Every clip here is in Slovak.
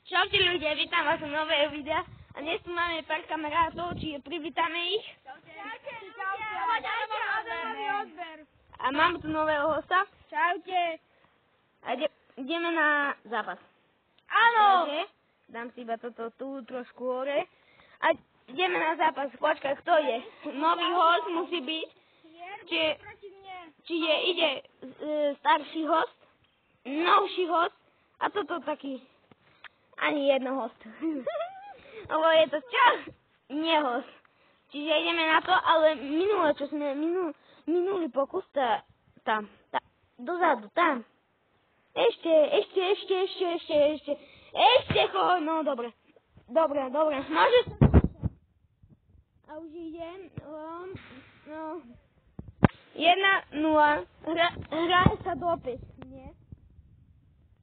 Čaute ľudia, vítam vás v nového videa a dnes tu máme pár kamarátov, čiže privítame ich. Čaute. A mám tu nového hosta. Čaute. A ideme na zápas. Áno. Dám si iba toto tu trošku hore. A ideme na zápas. Počkaj, kto je? Nový host musí byť. Čiže ide starší host, novší host a toto taký ani jedno host. Lebo je to čo? Nie host. Čiže ideme na to, ale minulý pokus tam, dozadu, tam. Ešte, no dobre, môže sa. A už idem, 1-0, hraje sa dopis, nie?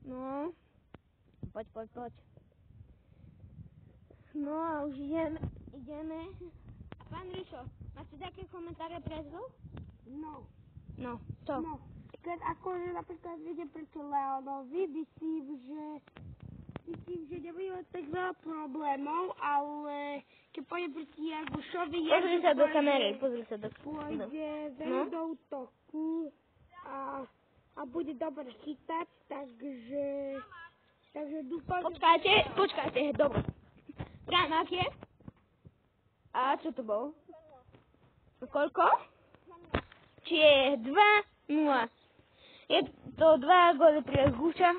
No, poď. No a už ideme. A pán Rišo, máte také komentáre pre zlo? No, čo? No, keď akože napríklad viete proti Leonovi, myslím, že nebude mať tak veľa problémov, ale keď pôjde proti Jagušovi, Pozri sa do kamery, pôjde veľmi do útoku a bude dobre chytať, takže dúfam, Počkajte, dobre. Pránák je? A čo to bol? Koľko? Či je 2-0. Je to 2 góly pre Guša.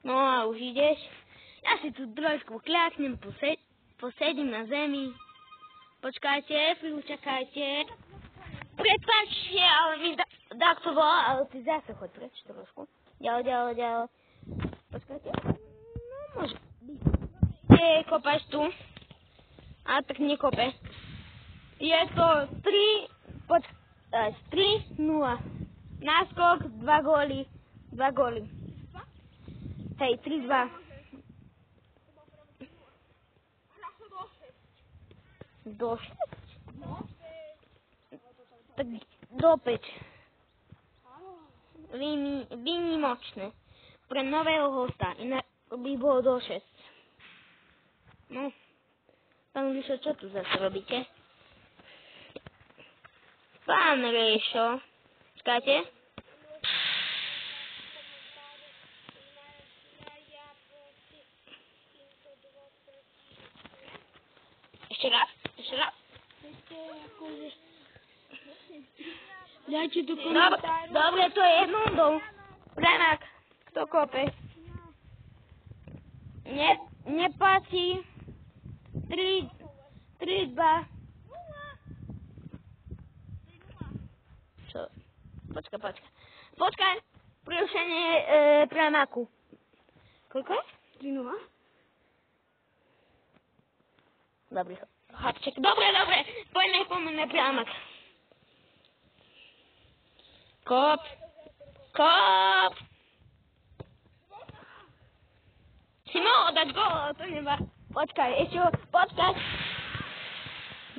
No a už ideš. Ja si tu trošku kľaknem, posedím na zemi. Počkajte, čakajte. Prepáčte, ale mi tak to bolo, ale ty zase choď preč trošku. Ďalej. Počkajte. No, môže byť. Kopáš tu. A tak nekope. Je to 3-0. Náskok, 2 góly. Hej, 3-2. Do 6? Tak do 5. Výnimočné. Pre nového hosta. Inak by bolo do 6. No. Pán Rišo, čo tu zase robíte? Pán Rišo. Čakajte. Ešte raz. dajte do komentáru. Dobre, to je jednou. Pránák, kto kope? Neplatí. 3-2. Čo? Počkaj. Prerušenie Pranáku. Koľko je? 3-0. Dobrý chlapček. Dobre. Poďme na Pranák. Kop. Si mohol dať gól, to nemá. Počkaj.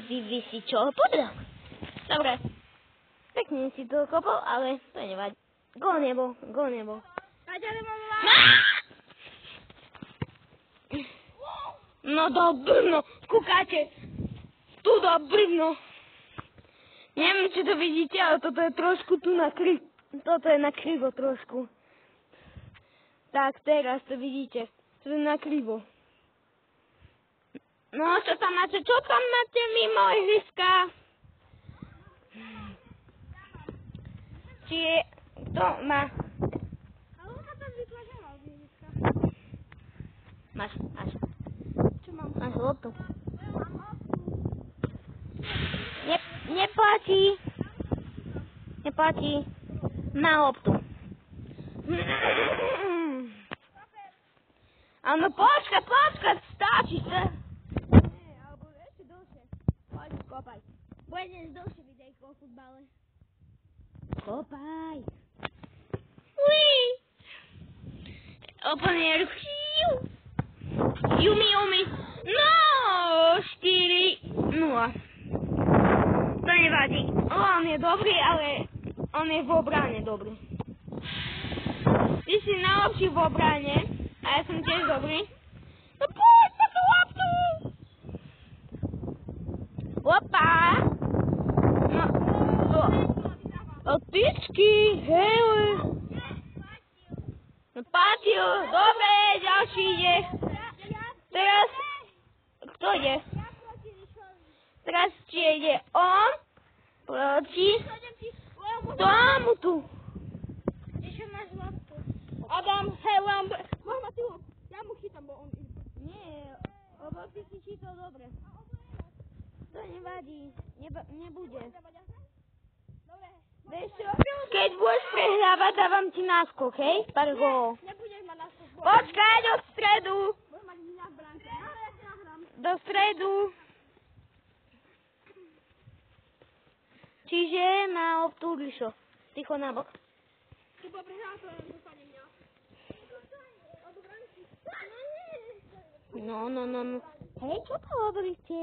Vy si čo povedal? Dobre. Pekne si to kopol, ale to nevadí. Gól nebol. No do brno, kúkáte. Tu do brno. Neviem, či to vidíte, ale toto je trošku tu na krivo. Toto je na krivo trošku. Tak, teraz to vidíte. To je na krivo. No, čo tam máte mimo ihriska? Či to má... Máš. Čo mám? Máš loptu. Neplatí. Má loptu. Ale počkaj, stačí sa. Nie, alebo ešte dlhšie. Poď, kopaj. Budem dlhšie videjko o futbale. Kopaj. Uí. Oponier. Yumi. No, 4-0. To nevadí. On je dobrý, ale on je v obrane dobrý. Ty si na najlepší v obrane. A ja som tiež dobrý. No poď na tú loptu! Opa! No, od tyčky, hej. No pátil, dobre, ďalší ide. Teraz, kto ide? Teraz či ide on, proti tomu tu. Ešte máš loptu. Adam, hej, Lambo. Môžem ma ty ho. Ja mu chytám, bo on ide. Nie, lebo ty si čítal dobre. To nevadí, nebude. Vieš čo? Keď budeš prehrávať, dávam ti náskok, hej? Pár gólov. Nebudeš ma naskúť. Počkaj, do stredu. Budem mať na bránke. No, ja si nahrám. Do stredu. Čiže na loptu Lišo. Ticho na bok. Ty bo prehrál, to dostane mňa. No. Hej, čo to hovoríte?